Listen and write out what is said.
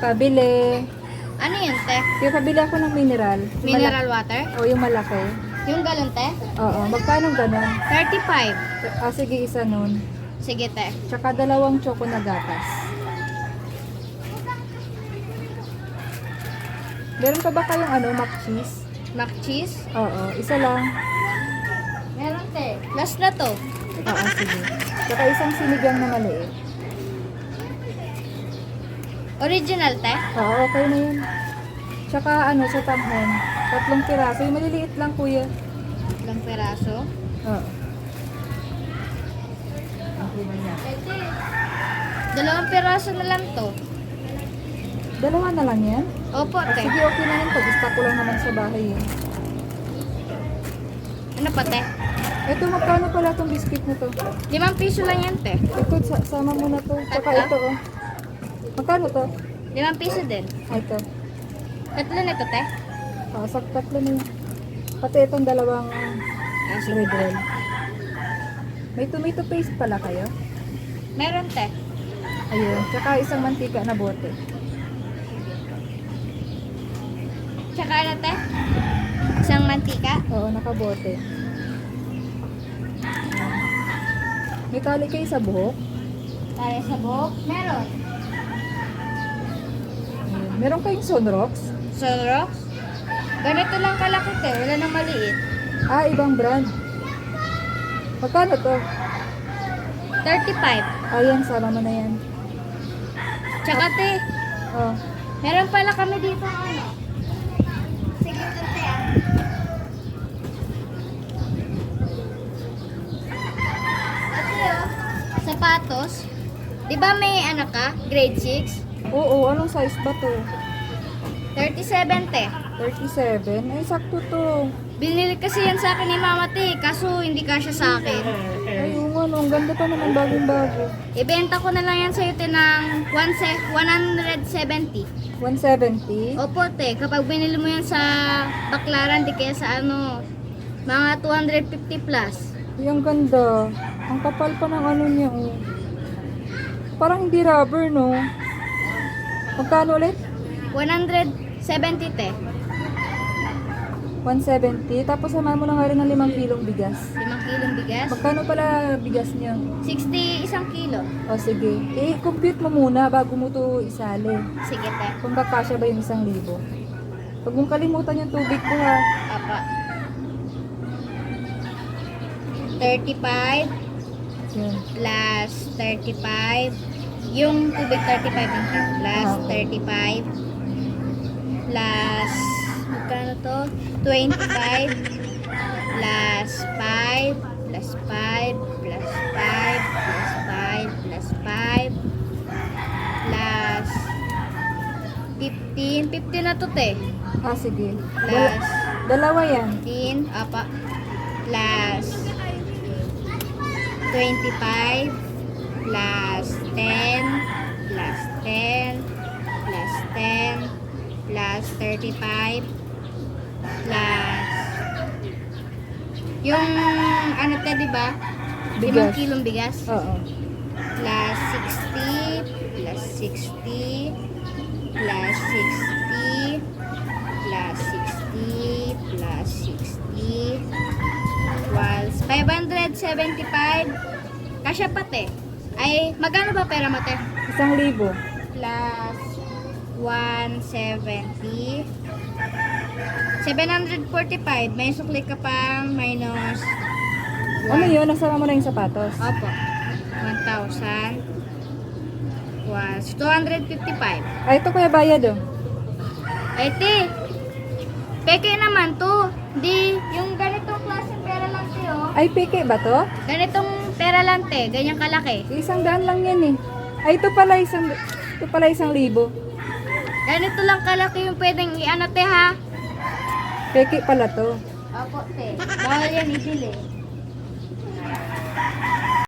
Pabili. Ano yun, te? Yung pabili ako ng mineral. Mineral water? O yung malaki. Yung galon, te? Oo. Magkano ganun? 35. Sige, isa nun. Sige, te. Tsaka 2 choco na gatas. Meron pa ba kayong mac cheese? Mac cheese? Oo. Isa lang. Meron, te. Last na to. Oo, sige. Tsaka isang sinigang na maliit. Original, te? Oo, okay na yun. Tsaka sa tanghon. 3 piraso. Yung maliliit lang, kuya. Ilang peraso. Oo. Ete. 2 peraso na lang to. 2 na lang yan? Opo, te. Sige, okay na yun. Pag-ista ko lang naman sa bahay yun. Ano pa, te? Ito, magkano pala itong biscuit na to? 5 piso lang yan, te. Ito, sama mo na to. Tsaka ito, oh. Magkano to? 5 piso din. Ito. Tatlo nito, te. Tatlo na yun. Pati itong 2 red roll. May tomato paste pala kayo? Meron, te. Ayun. Tsaka isang mantika na bote. Tsaka ano, te? Isang mantika. Oo, nakabote. May tali kayo sa buhok? Tali sa buhok. Meron. Ayun. Meron kayong Sunrocks? Sunrocks. Ganito lang kalaki, te. Wala nang maliit. Ibang brand. Magkano to? 35. Ayan, sama mo na yan. Tsaka, te. Oh. Meron pala kami dito, ano. Sige, ito, te, Ate, oh. Sapatos. Di ba may ano ka? Grade 6? Oo, anong size ba to? 37, te. 37? Ay, sakto to. Binili kasi yan sa akin ni mama, te. Kaso hindi kasya sa akin. Ay, ang ganda pa naman, bagong-bago. Ibenta ko na lang yan sa'yo, te, ng 170. 170? Opo, te. Kapag binili mo yan sa Baklaran, di kaya sa mga 250 plus. Ay, ang ganda. Ang kapal pa ng niya, oh. Parang hindi rubber, no? Magkano ulit? 170, te. 170. Tapos samahan mo na nga rin ng 5 kilong bigas. 5 kilong bigas. Magkano pala bigas niya? 60 isang kilo. O sige. Compute mo muna bago mo to isali. Sige, te. Kung kakasya ba yung 1,000. Huwag mong kalimutan yung tubig ko, ha. Apa. 35 Yun. plus 35. Yung tubig 35 lang, te. Plus 35 plus magkano to? 25 plus 5 plus 5 plus 5 plus 5 plus 5 plus 15. 15 na to, te. Sige. Plus Dalawa yan. 15, apa, plus 25 plus 10 plus 10 plus 10 plus 35 plus yung ano, te, di ba? 5 Bigas. kilong bigas Oo. plus 60 plus 60 plus 60 plus 60 plus 60 equals 575. Kasya pa, te. Ay, magkano ba pera mo, te? 1,000. Plus 170. 745. May sukli ka pang minus Ano yun? Nasama mo na yung sapatos? Opo. 1,000 was 255. Ito kuya bayad, oh. Ay, te. Peke naman to. Di, yung ganitong klaseng pera lang, te, oh. Ay, peke ba to? Ganitong pera lang, te. Ganyang kalaki. 100 lang yan, eh. Ay, ito pala 1,000. Ganito lang kalaki yung pwedeng i-ano, te, ha? Peke pala to. Opo, te. Bawal yan ibili.